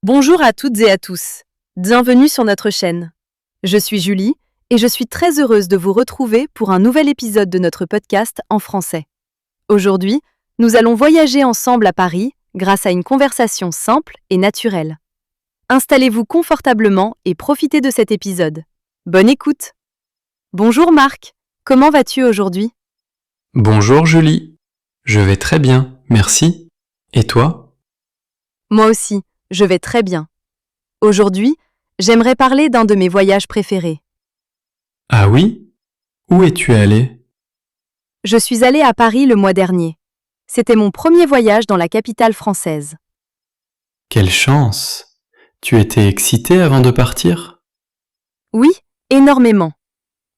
Bonjour à toutes et à tous. Bienvenue sur notre chaîne. Je suis Julie et je suis très heureuse de vous retrouver pour un nouvel épisode de notre podcast en français. Aujourd'hui, nous allons voyager ensemble à Paris grâce à une conversation simple et naturelle. Installez-vous confortablement et profitez de cet épisode. Bonne écoute. Bonjour Marc, comment vas-tu aujourd'hui? Bonjour Julie, je vais très bien, merci. Et toi? Moi aussi, je vais très bien. Aujourd'hui, j'aimerais parler d'un de mes voyages préférés. Ah oui? Où es-tu allé? Je suis allée à Paris le mois dernier. C'était mon premier voyage dans la capitale française. Quelle chance! Tu étais excitée avant de partir? Oui, énormément.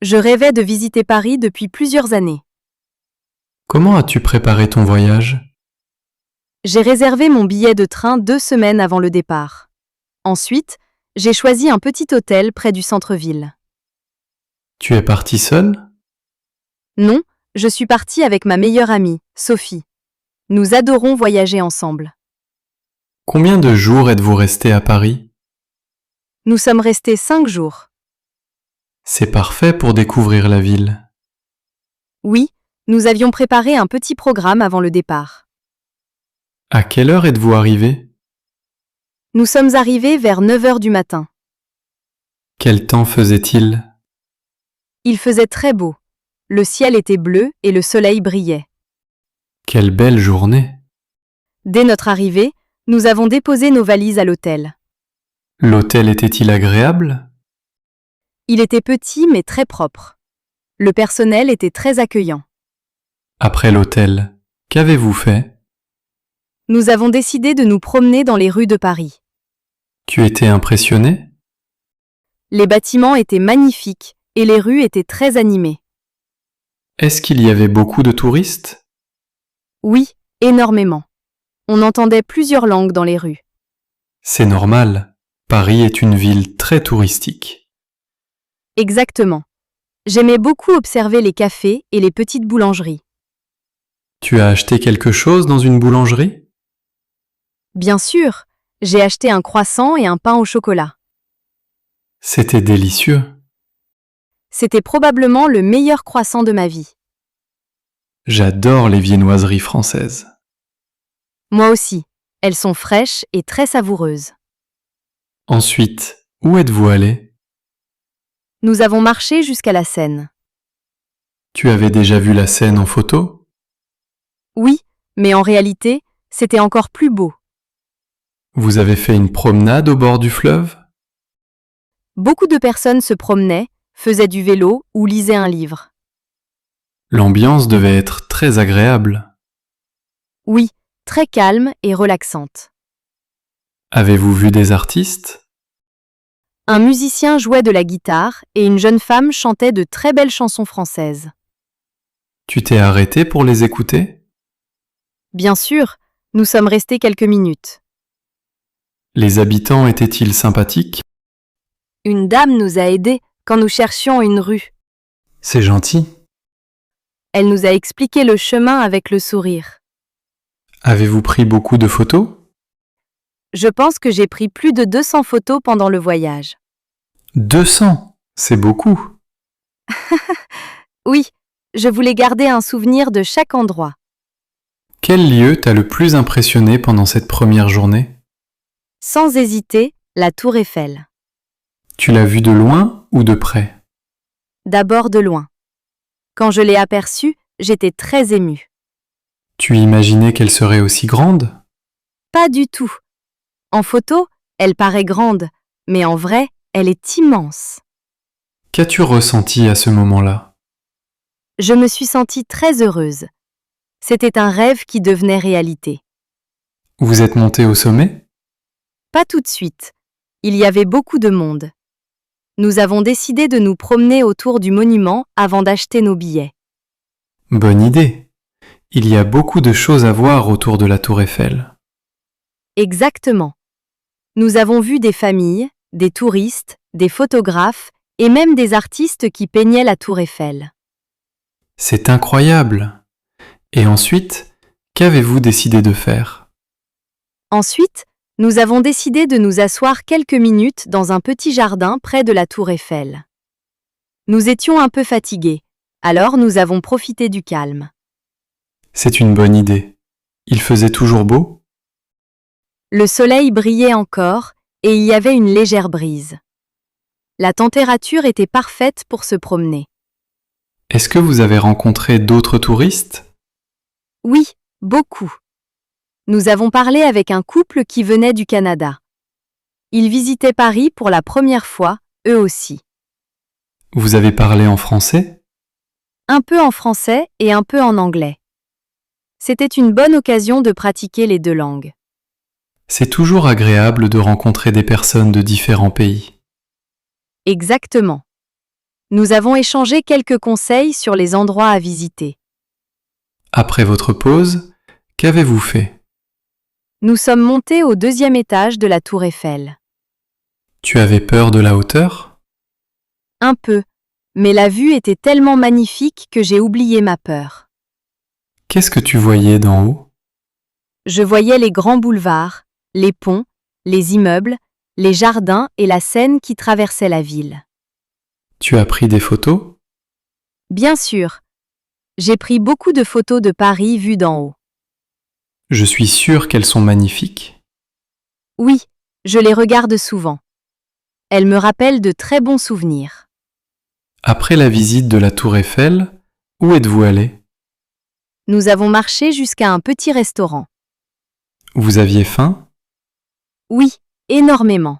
Je rêvais de visiter Paris depuis plusieurs années. Comment as-tu préparé ton voyage? J'ai réservé mon billet de train 2 semaines avant le départ. Ensuite, j'ai choisi un petit hôtel près du centre-ville. Tu es partie seule? Non, je suis partie avec ma meilleure amie, Sophie. Nous adorons voyager ensemble. Combien de jours êtes-vous resté à Paris? Nous sommes restés 5 jours. C'est parfait pour découvrir la ville. Oui, nous avions préparé un petit programme avant le départ. À quelle heure êtes-vous arrivé? Nous sommes arrivés vers 9 heures du matin. Quel temps faisait-il? Il faisait très beau. Le ciel était bleu et le soleil brillait. Quelle belle journée! Dès notre arrivée, nous avons déposé nos valises à l'hôtel. L'hôtel était-il agréable? Il était petit mais très propre. Le personnel était très accueillant. Après l'hôtel, qu'avez-vous fait? Nous avons décidé de nous promener dans les rues de Paris. Tu étais impressionné? Les bâtiments étaient magnifiques et les rues étaient très animées. Est-ce qu'il y avait beaucoup de touristes? Oui, énormément. On entendait plusieurs langues dans les rues. C'est normal. Paris est une ville très touristique. Exactement. J'aimais beaucoup observer les cafés et les petites boulangeries. Tu as acheté quelque chose dans une boulangerie? Bien sûr, j'ai acheté un croissant et un pain au chocolat. C'était délicieux. C'était probablement le meilleur croissant de ma vie. J'adore les viennoiseries françaises. Moi aussi. Elles sont fraîches et très savoureuses. Ensuite, où êtes-vous allé? Nous avons marché jusqu'à la Seine. Tu avais déjà vu la Seine en photo? Oui, mais en réalité, c'était encore plus beau. Vous avez fait une promenade au bord du fleuve? Beaucoup de personnes se promenaient, faisaient du vélo ou lisaient un livre. L'ambiance devait être très agréable. Oui, très calme et relaxante. Avez-vous vu des artistes? Un musicien jouait de la guitare et une jeune femme chantait de très belles chansons françaises. Tu t'es arrêté pour les écouter? Bien sûr, nous sommes restés quelques minutes. Les habitants étaient-ils sympathiques? Une dame nous a aidés quand nous cherchions une rue. C'est gentil. Elle nous a expliqué le chemin avec le sourire. Avez-vous pris beaucoup de photos? Je pense que j'ai pris plus de 200 photos pendant le voyage. 200, c'est beaucoup. Oui, je voulais garder un souvenir de chaque endroit. Quel lieu t'a le plus impressionné pendant cette première journée? Sans hésiter, la tour Eiffel. Tu l'as vue de loin ou de près? D'abord de loin. Quand je l'ai aperçue, j'étais très émue. Tu imaginais qu'elle serait aussi grande? Pas du tout. En photo, elle paraît grande, mais en vrai, elle est immense. Qu'as-tu ressenti à ce moment-là? Je me suis sentie très heureuse. C'était un rêve qui devenait réalité. Vous êtes monté au sommet? Pas tout de suite. Il y avait beaucoup de monde. Nous avons décidé de nous promener autour du monument avant d'acheter nos billets. Bonne idée. Il y a beaucoup de choses à voir autour de la tour Eiffel. Exactement. Nous avons vu des familles, des touristes, des photographes et même des artistes qui peignaient la tour Eiffel. C'est incroyable. Et ensuite, qu'avez-vous décidé de faire? Ensuite, Nous avons décidé de nous asseoir quelques minutes dans un petit jardin près de la tour Eiffel. Nous étions un peu fatigués, alors nous avons profité du calme. C'est une bonne idée. Il faisait toujours beau? Le soleil brillait encore et il y avait une légère brise. La température était parfaite pour se promener. Est-ce que vous avez rencontré d'autres touristes? Oui, beaucoup. Nous avons parlé avec un couple qui venait du Canada. Ils visitaient Paris pour la première fois, eux aussi. Vous avez parlé en français? Un peu en français et un peu en anglais. C'était une bonne occasion de pratiquer les deux langues. C'est toujours agréable de rencontrer des personnes de différents pays. Exactement. Nous avons échangé quelques conseils sur les endroits à visiter. Après votre pause, qu'avez-vous fait? Nous sommes montés au 2e étage de la tour Eiffel. Tu avais peur de la hauteur? Un peu, mais la vue était tellement magnifique que j'ai oublié ma peur. Qu'est-ce que tu voyais d'en haut? Je voyais les grands boulevards, les ponts, les immeubles, les jardins et la Seine qui traversait la ville. Tu as pris des photos? Bien sûr, j'ai pris beaucoup de photos de Paris vues d'en haut. Je suis sûr qu'elles sont magnifiques. Oui, je les regarde souvent. Elles me rappellent de très bons souvenirs. Après la visite de la tour Eiffel, où êtes-vous allé? Nous avons marché jusqu'à un petit restaurant. Vous aviez faim? Oui, énormément.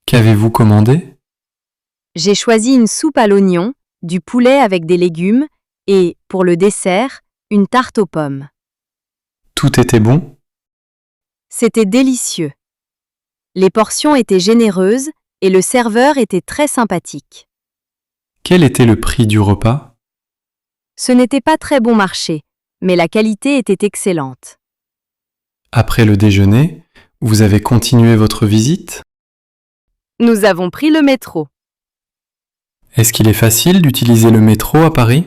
Qu'avez-vous commandé? J'ai choisi une soupe à l'oignon, du poulet avec des légumes et, pour le dessert, une tarte aux pommes. Tout était bon? C'était délicieux. Les portions étaient généreuses et le serveur était très sympathique. Quel était le prix du repas? Ce n'était pas très bon marché, mais la qualité était excellente. Après le déjeuner, vous avez continué votre visite? Nous avons pris le métro. Est-ce qu'il est facile d'utiliser le métro à Paris?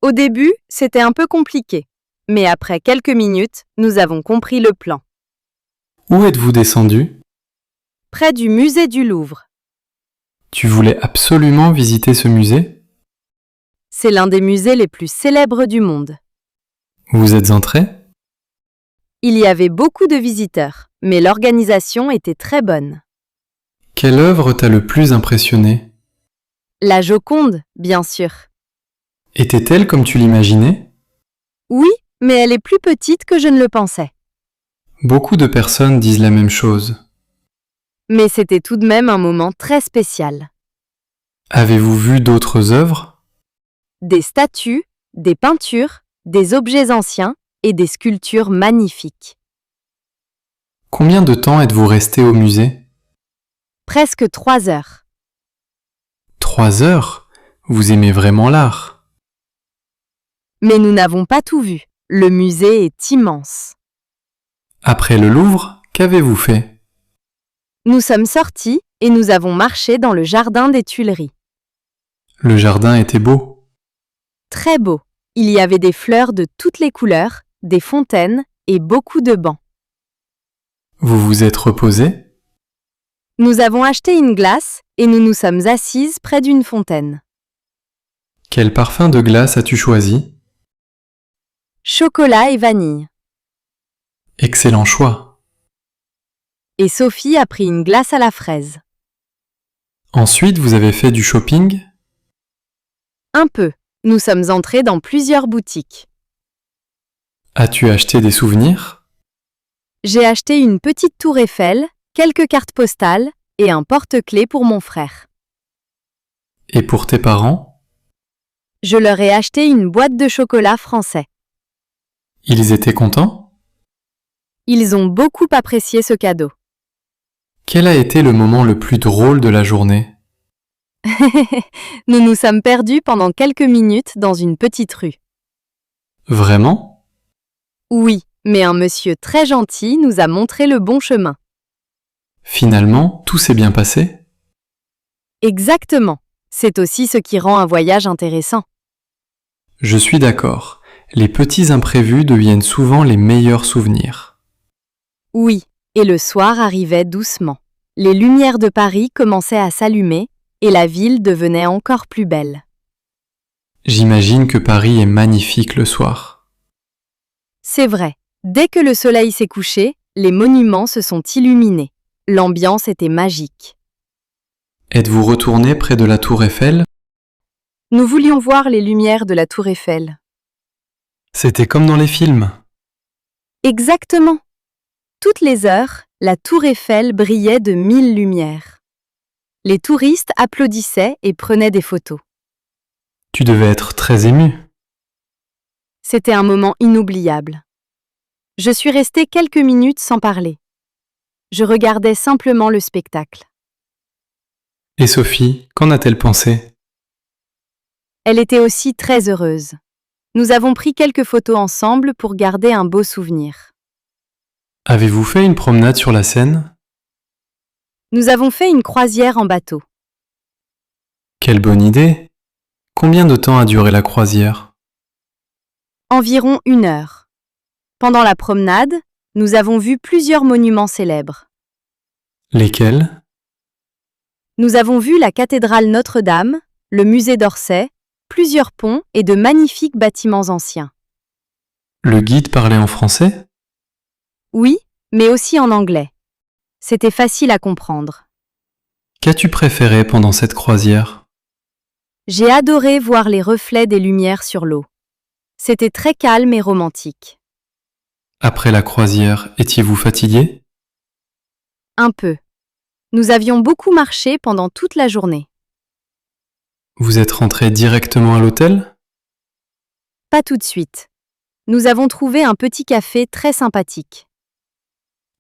Au début, c'était un peu compliqué, mais après quelques minutes, nous avons compris le plan. Où êtes-vous descendu? Près du musée du Louvre. Tu voulais absolument visiter ce musée? C'est l'un des musées les plus célèbres du monde. Vous êtes entré? Il y avait beaucoup de visiteurs, mais l'organisation était très bonne. Quelle œuvre t'a le plus impressionné? La Joconde, bien sûr. Était-elle comme tu l'imaginais? Oui, mais elle est plus petite que je ne le pensais. Beaucoup de personnes disent la même chose. Mais c'était tout de même un moment très spécial. Avez-vous vu d'autres œuvres? Des statues, des peintures, des objets anciens et des sculptures magnifiques. Combien de temps êtes-vous resté au musée? Presque 3 heures. 3 heures? Vous aimez vraiment l'art? Mais nous n'avons pas tout vu. Le musée est immense. Après le Louvre, qu'avez-vous fait? Nous sommes sortis et nous avons marché dans le jardin des Tuileries. Le jardin était beau. Très beau. Il y avait des fleurs de toutes les couleurs, des fontaines et beaucoup de bancs. Vous vous êtes reposé? Nous avons acheté une glace et nous nous sommes assises près d'une fontaine. Quel parfum de glace as-tu choisi? Chocolat et vanille. Excellent choix. Et Sophie a pris une glace à la fraise. Ensuite, vous avez fait du shopping? Un peu. Nous sommes entrés dans plusieurs boutiques. As-tu acheté des souvenirs? J'ai acheté une petite tour Eiffel, quelques cartes postales et un porte-clés pour mon frère. Et pour tes parents? Je leur ai acheté une boîte de chocolat français. Ils étaient contents? Ils ont beaucoup apprécié ce cadeau. Quel a été le moment le plus drôle de la journée? Nous nous sommes perdus pendant quelques minutes dans une petite rue. Vraiment? Oui, mais un monsieur très gentil nous a montré le bon chemin. Finalement, tout s'est bien passé? Exactement. C'est aussi ce qui rend un voyage intéressant. Je suis d'accord. Les petits imprévus deviennent souvent les meilleurs souvenirs. Oui, Et le soir arrivait doucement. Les lumières de Paris commençaient à s'allumer et la ville devenait encore plus belle. J'imagine que Paris est magnifique le soir. C'est vrai, dès que le soleil s'est couché, les monuments se sont illuminés. L'ambiance était magique. Êtes-vous retourné près de la tour Eiffel? Nous voulions voir les lumières de la tour Eiffel. C'était comme dans les films. Exactement. Toutes les heures, la tour Eiffel brillait de 1000 lumières. Les touristes applaudissaient et prenaient des photos. Tu devais être très ému. C'était un moment inoubliable. Je suis restée quelques minutes sans parler. Je regardais simplement le spectacle. Et Sophie, qu'en a-t-elle pensé? Elle était aussi très heureuse. Nous avons pris quelques photos ensemble pour garder un beau souvenir. Avez-vous fait une promenade sur la Seine? Nous avons fait une croisière en bateau. Quelle bonne idée! Combien de temps a duré la croisière? Environ 1 heure. Pendant la promenade, nous avons vu plusieurs monuments célèbres. Lesquels? Nous avons vu la cathédrale Notre-Dame, le musée d'Orsay, plusieurs ponts et de magnifiques bâtiments anciens. Le guide parlait en français? Oui, mais aussi en anglais. C'était facile à comprendre. Qu'as-tu préféré pendant cette croisière? J'ai adoré voir les reflets des lumières sur l'eau. C'était très calme et romantique. Après la croisière, étiez-vous fatigué? Un peu. Nous avions beaucoup marché pendant toute la journée. Vous êtes rentré directement à l'hôtel? Pas tout de suite. Nous avons trouvé un petit café très sympathique.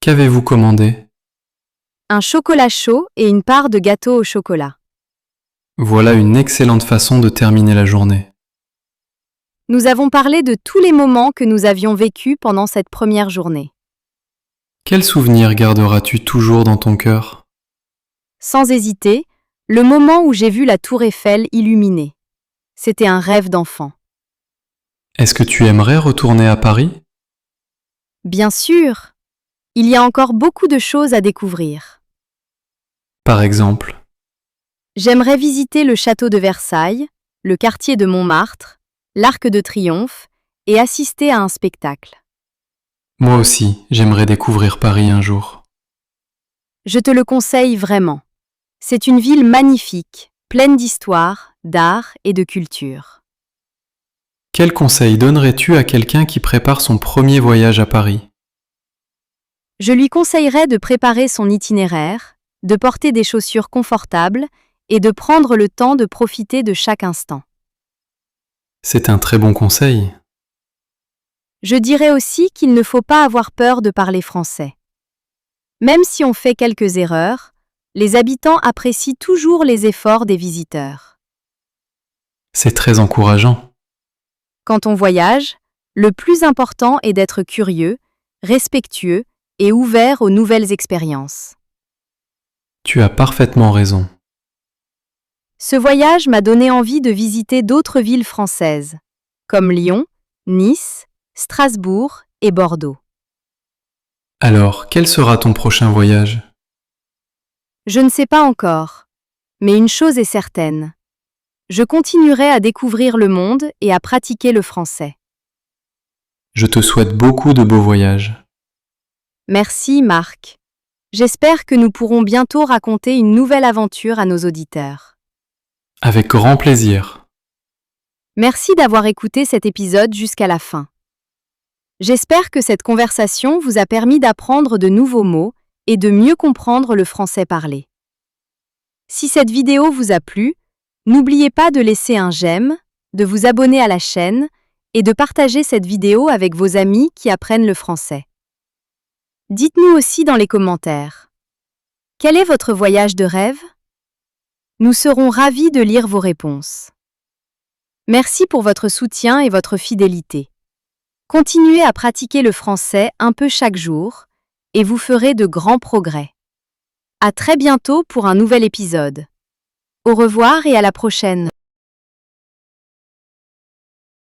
Qu'avez-vous commandé? Un chocolat chaud et une part de gâteau au chocolat. Voilà une excellente façon de terminer la journée. Nous avons parlé de tous les moments que nous avions vécus pendant cette première journée. Quel souvenir garderas-tu toujours dans ton cœur? Sans hésiter, le moment où j'ai vu la tour Eiffel illuminée. C'était un rêve d'enfant. Est-ce que tu aimerais retourner à Paris? Bien sûr, il y a encore beaucoup de choses à découvrir. Par exemple, J'aimerais visiter le château de Versailles, le quartier de Montmartre, l'Arc de Triomphe et assister à un spectacle. moi aussi, j'aimerais découvrir Paris un jour. Je te le conseille vraiment. C'est une ville magnifique, pleine d'histoire, d'art et de culture. Quel conseil donnerais-tu à quelqu'un qui prépare son premier voyage à Paris? Je lui conseillerais de préparer son itinéraire, de porter des chaussures confortables et de prendre le temps de profiter de chaque instant. C'est un très bon conseil. Je dirais aussi qu'il ne faut pas avoir peur de parler français. Même si on fait quelques erreurs, les habitants apprécient toujours les efforts des visiteurs. C'est très encourageant. Quand on voyage, le plus important est d'être curieux, respectueux et ouvert aux nouvelles expériences. Tu as parfaitement raison. Ce voyage m'a donné envie de visiter d'autres villes françaises, comme Lyon, Nice, Strasbourg et Bordeaux. Alors, quel sera ton prochain voyage? Je ne sais pas encore, mais une chose est certaine. Je continuerai à découvrir le monde et à pratiquer le français. Je te souhaite beaucoup de beaux voyages. Merci, Marc. J'espère que nous pourrons bientôt raconter une nouvelle aventure à nos auditeurs. Avec grand plaisir. Merci d'avoir écouté cet épisode jusqu'à la fin. J'espère que cette conversation vous a permis d'apprendre de nouveaux mots et de mieux comprendre le français parlé. Si cette vidéo vous a plu, n'oubliez pas de laisser un j'aime, de vous abonner à la chaîne et de partager cette vidéo avec vos amis qui apprennent le français. Dites-nous aussi dans les commentaires. Quel est votre voyage de rêve? Nous serons ravis de lire vos réponses. Merci pour votre soutien et votre fidélité. Continuez à pratiquer le français un peu chaque jour et vous ferez de grands progrès. À très bientôt pour un nouvel épisode. Au revoir et à la prochaine.